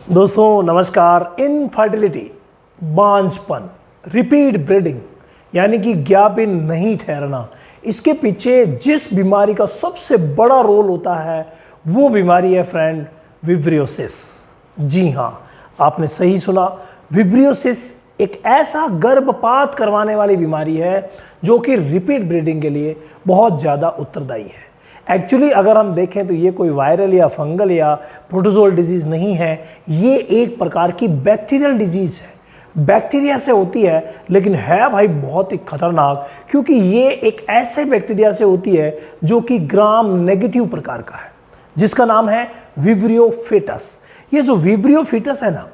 दोस्तों नमस्कार। इनफर्टिलिटी, बांझपन, रिपीट ब्रीडिंग यानी कि ज्ञापित नहीं ठहरना, इसके पीछे जिस बीमारी का सबसे बड़ा रोल होता है वो बीमारी है फ्रेंड, विब्रियोसिस। जी हाँ, आपने सही सुना। विब्रियोसिस एक ऐसा गर्भपात करवाने वाली बीमारी है जो कि रिपीट ब्रीडिंग के लिए बहुत ज़्यादा उत्तरदायी है। एक्चुअली अगर हम देखें तो ये कोई वायरल या फंगल या प्रोटोजोल डिजीज़ नहीं है, ये एक प्रकार की बैक्टीरियल डिजीज़ है। बैक्टीरिया से होती है, लेकिन है भाई बहुत ही खतरनाक, क्योंकि ये एक ऐसे बैक्टीरिया से होती है जो कि ग्राम नेगेटिव प्रकार का है, जिसका नाम है विब्रियो फीटस। ये जो विब्रियो फीटस है ना,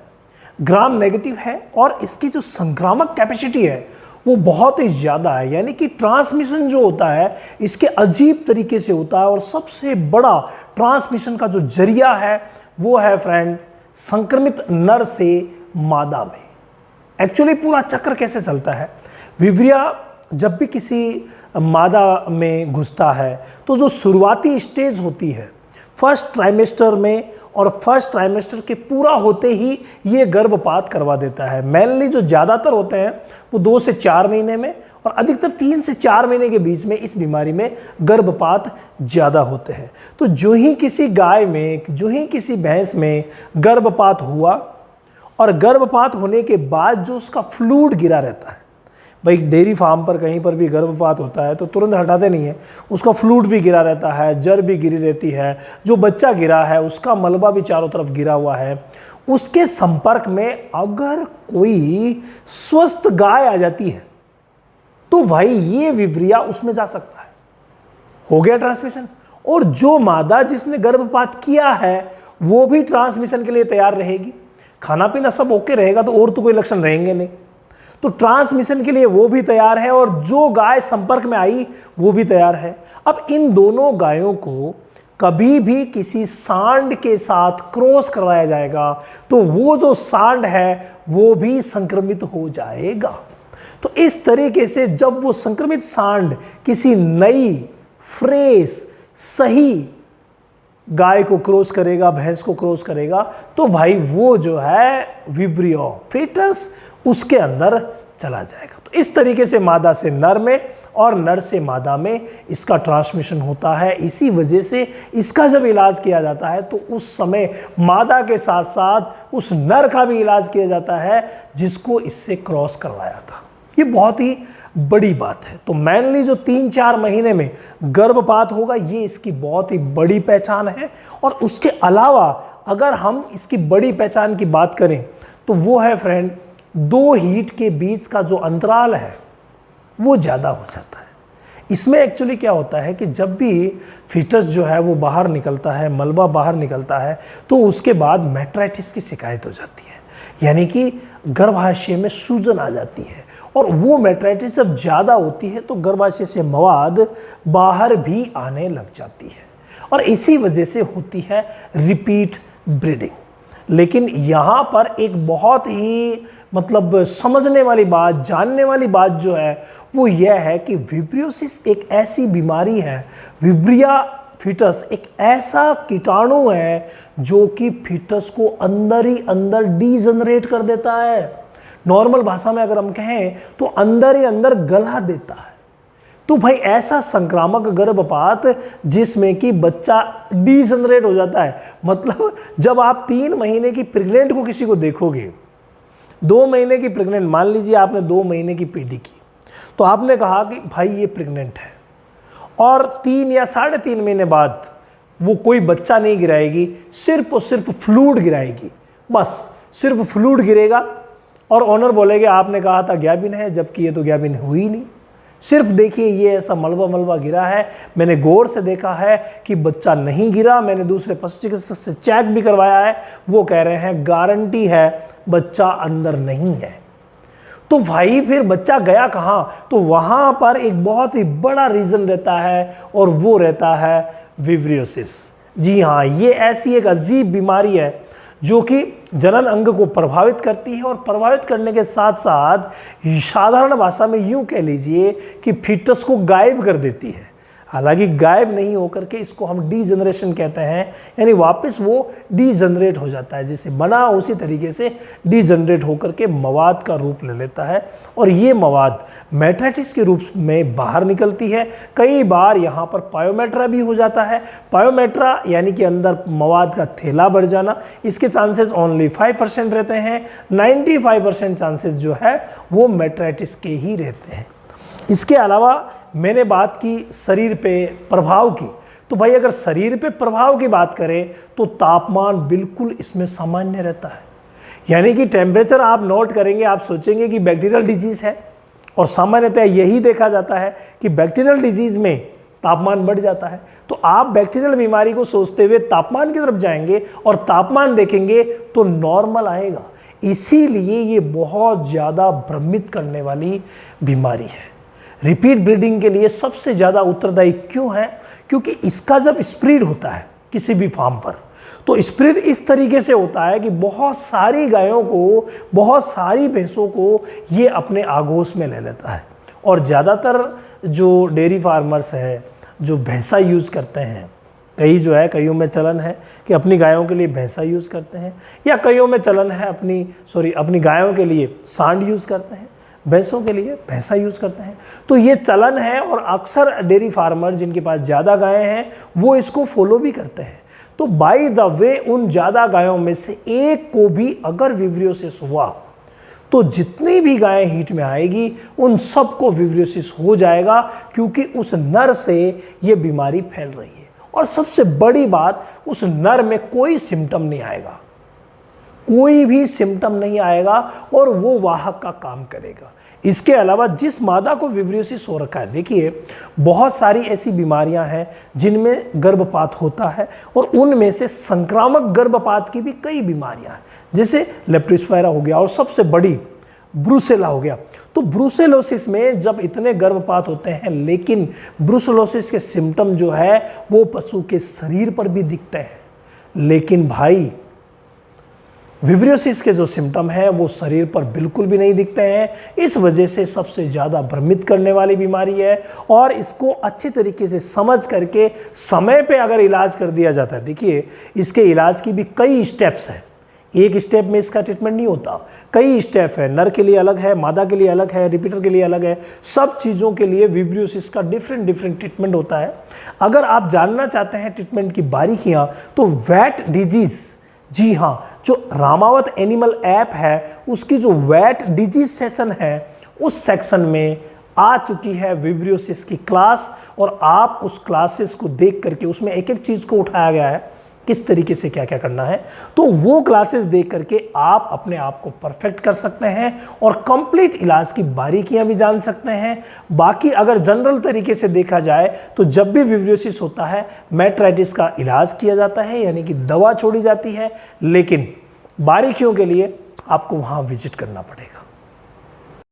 ग्राम नेगेटिव है और इसकी जो संक्रामक कैपेसिटी है वो बहुत ही ज़्यादा है। यानी कि ट्रांसमिशन जो होता है इसके अजीब तरीके से होता है, और सबसे बड़ा ट्रांसमिशन का जो जरिया है वो है फ्रेंड, संक्रमित नर से मादा में। एक्चुअली पूरा चक्र कैसे चलता है, विब्रिया जब भी किसी मादा में घुसता है तो जो शुरुआती स्टेज होती है फर्स्ट ट्राइमेस्टर में, और फर्स्ट ट्राइमेस्टर के पूरा होते ही ये गर्भपात करवा देता है। मेनली जो ज़्यादातर होते हैं वो 2 से 4 महीने में, और अधिकतर 3 से 4 महीने के बीच में इस बीमारी में गर्भपात ज़्यादा होते हैं। तो जो ही किसी गाय में, जो ही किसी भैंस में गर्भपात हुआ, और गर्भपात होने के बाद जो उसका फ्लूइड गिरा रहता है, भाई डेयरी फार्म पर कहीं पर भी गर्भपात होता है तो तुरंत हटाते नहीं है, उसका फ्लूइड भी गिरा रहता है, जर भी गिरी रहती है, जो बच्चा गिरा है उसका मलबा भी चारों तरफ गिरा हुआ है। उसके संपर्क में अगर कोई स्वस्थ गाय आ जाती है तो भाई ये विब्रिया उसमें जा सकता है, हो गया ट्रांसमिशन। और जो मादा जिसने गर्भपात किया है वो भी ट्रांसमिशन के लिए तैयार रहेगी, खाना पीना सब ओके रहेगा तो और तो कोई लक्षण रहेंगे नहीं, तो ट्रांसमिशन के लिए वो भी तैयार है, और जो गाय संपर्क में आई वो भी तैयार है। अब इन दोनों गायों को कभी भी किसी सांड के साथ क्रॉस करवाया जाएगा तो वो जो सांड है वो भी संक्रमित हो जाएगा। तो इस तरीके से जब वो संक्रमित सांड किसी नई फ्रेश सही गाय को क्रॉस करेगा, भैंस को क्रॉस करेगा, तो भाई वो जो है विब्रियो फीटस उसके अंदर चला जाएगा। तो इस तरीके से मादा से नर में और नर से मादा में इसका ट्रांसमिशन होता है। इसी वजह से इसका जब इलाज किया जाता है तो उस समय मादा के साथ साथ उस नर का भी इलाज किया जाता है जिसको इससे क्रॉस करवाया था। ये बहुत ही बड़ी बात है। तो मेनली जो 3-4 महीने में गर्भपात होगा ये इसकी बहुत ही बड़ी पहचान है। और उसके अलावा अगर हम इसकी बड़ी पहचान की बात करें तो वो है फ्रेंड, 2 हीट के बीच का जो अंतराल है वो ज़्यादा हो जाता है। इसमें एक्चुअली क्या होता है कि जब भी फीटस जो है वो बाहर निकलता है, मलबा बाहर निकलता है, तो उसके बाद मेट्राइटिस की शिकायत हो जाती है, यानी कि गर्भाशय में सूजन आ जाती है। और वो मेट्राइटिस जब ज़्यादा होती है तो गर्भाशय से मवाद बाहर भी आने लग जाती है, और इसी वजह से होती है रिपीट ब्रीडिंग। लेकिन यहाँ पर एक बहुत ही समझने वाली बात, जानने वाली बात जो है वो यह है कि विब्रियोसिस एक ऐसी बीमारी है, विब्रिया फीटस एक ऐसा कीटाणु है जो कि फीटस को अंदर ही अंदर डीजनरेट कर देता है। नॉर्मल भाषा में अगर हम कहें तो अंदर ही अंदर गला देता है। तो भाई ऐसा संक्रामक गर्भपात जिसमें कि बच्चा डीजनरेट हो जाता है, मतलब जब आप 3 महीने की प्रेग्नेंट को किसी को देखोगे, 2 महीने की प्रेग्नेंट, मान लीजिए आपने 2 महीने की पीडी की, तो आपने कहा कि भाई ये प्रेग्नेंट है, और 3 या 3.5 महीने बाद वो कोई बच्चा नहीं गिराएगी, सिर्फ और सिर्फ फ्लूइड गिराएगी, बस सिर्फ फ्लूइड गिरेगा, और ऑनर बोलेगे आपने कहा था ज्ञापित है, जबकि ये तो ज्ञापित हुई नहीं। सिर्फ देखिए ये ऐसा मलबा गिरा है, मैंने गौर से देखा है कि बच्चा नहीं गिरा, मैंने दूसरे पशु चिकित्सक से चेक भी करवाया है, वो कह रहे हैं गारंटी है बच्चा अंदर नहीं है। तो भाई फिर बच्चा गया कहाँ? तो वहाँ पर एक बहुत ही बड़ा रीज़न रहता है, और वो रहता है विब्रियोसिस। जी हाँ, ये ऐसी एक अजीब बीमारी है जो कि जनन अंग को प्रभावित करती है, और प्रभावित करने के साथ साथ साधारण भाषा में यूँ कह लीजिए कि फीटस को गायब कर देती है। हालांकि गायब नहीं होकर के इसको हम डीजनरेशन कहते हैं, यानी वापस वो डीजनरेट हो जाता है, जैसे बना उसी तरीके से डीजनरेट होकर के मवाद का रूप ले लेता है और ये मवाद मैट्रिक्स के रूप में बाहर निकलती है। कई बार यहाँ पर पायोमेट्रा भी हो जाता है। पायोमेट्रा यानी कि अंदर मवाद का थैला भर जाना, इसके चांसेस ओनली 5% रहते हैं। 95% चांसेस जो है वो मैट्रिक्स के ही रहते हैं। इसके अलावा मैंने बात की शरीर पे प्रभाव की, तो भाई अगर शरीर पे प्रभाव की बात करें तो तापमान बिल्कुल इसमें सामान्य रहता है, यानी कि टेम्परेचर आप नोट करेंगे, आप सोचेंगे कि बैक्टीरियल डिजीज़ है और सामान्यतः यही देखा जाता है कि बैक्टीरियल डिजीज़ में तापमान बढ़ जाता है। तो आप बैक्टीरियल बीमारी को सोचते हुए तापमान की तरफ जाएंगे और तापमान देखेंगे तो नॉर्मल आएगा। इसीलिए ये बहुत ज़्यादा भ्रमित करने वाली बीमारी है। रिपीट ब्रीडिंग के लिए सबसे ज़्यादा उत्तरदायी क्यों है? क्योंकि इसका जब स्प्रेड होता है किसी भी फार्म पर, तो स्प्रेड इस तरीके से होता है कि बहुत सारी गायों को, बहुत सारी भैंसों को ये अपने आगोश में ले लेता है। और ज़्यादातर जो डेयरी फार्मर्स हैं जो भैंसा यूज़ करते हैं, कई जो है कईयों में चलन है कि अपनी गायों के लिए भैंसा यूज़ करते हैं, या कईयों में चलन है अपनी गायों के लिए सांड यूज़ करते हैं, भैंसों के लिए भैंसा यूज़ करते हैं। तो ये चलन है और अक्सर डेयरी फार्मर जिनके पास ज़्यादा गायें हैं वो इसको फॉलो भी करते हैं। तो बाय द वे उन ज़्यादा गायों में से एक को भी अगर विब्रियोसिस हुआ तो जितनी भी गायें हीट में आएगी उन सबको विब्रियोसिस हो जाएगा, क्योंकि उस नर से ये बीमारी फैल रही है। और सबसे बड़ी बात, उस नर में कोई सिम्टम नहीं आएगा, कोई भी सिम्टम नहीं आएगा और वो वाहक का काम करेगा। इसके अलावा जिस मादा को विब्रियोसिस हो रखा है, देखिए बहुत सारी ऐसी बीमारियां हैं जिनमें गर्भपात होता है और उनमें से संक्रामक गर्भपात की भी कई बीमारियां हैं, जैसे लेप्टोस्पाइरा हो गया और सबसे बड़ी ब्रूसेला हो गया। तो ब्रूसेलोसिस में जब इतने गर्भपात होते हैं, लेकिन ब्रूसेलोसिस के सिम्टम जो है वो पशु के शरीर पर भी दिखते हैं, लेकिन भाई विब्रियोसिस के जो सिम्टम है वो शरीर पर बिल्कुल भी नहीं दिखते हैं। इस वजह से सबसे ज़्यादा भ्रमित करने वाली बीमारी है और इसको अच्छी तरीके से समझ करके समय पे अगर इलाज कर दिया जाता है, देखिए इसके इलाज की भी कई स्टेप्स हैं, एक स्टेप में इसका ट्रीटमेंट नहीं होता, कई स्टेप है। नर के लिए अलग है, मादा के लिए अलग है, रिपीटर के लिए अलग है, सब चीज़ों के लिए विब्रियोसिस का डिफरेंट ट्रीटमेंट होता है। अगर आप जानना चाहते हैं ट्रीटमेंट की बारीकियाँ तो वैट डिजीज़, जी हाँ, जो रामावत एनिमल ऐप है उसकी जो वैट डिजीज सेशन है उस सेक्शन में आ चुकी है विब्रियोसिस की क्लास, और आप उस क्लासेस को देख करके उसमें एक एक चीज़ को उठाया गया है किस तरीके से क्या क्या करना है, तो वो क्लासेस देख करके आप अपने आप को परफेक्ट कर सकते हैं और कंप्लीट इलाज की बारीकियां भी जान सकते हैं। बाकी अगर जनरल तरीके से देखा जाए तो जब भी विब्रियोसिस होता है मैट्राइटिस का इलाज किया जाता है, यानी कि दवा छोड़ी जाती है, लेकिन बारीकियों के लिए आपको वहाँ विजिट करना पड़ेगा।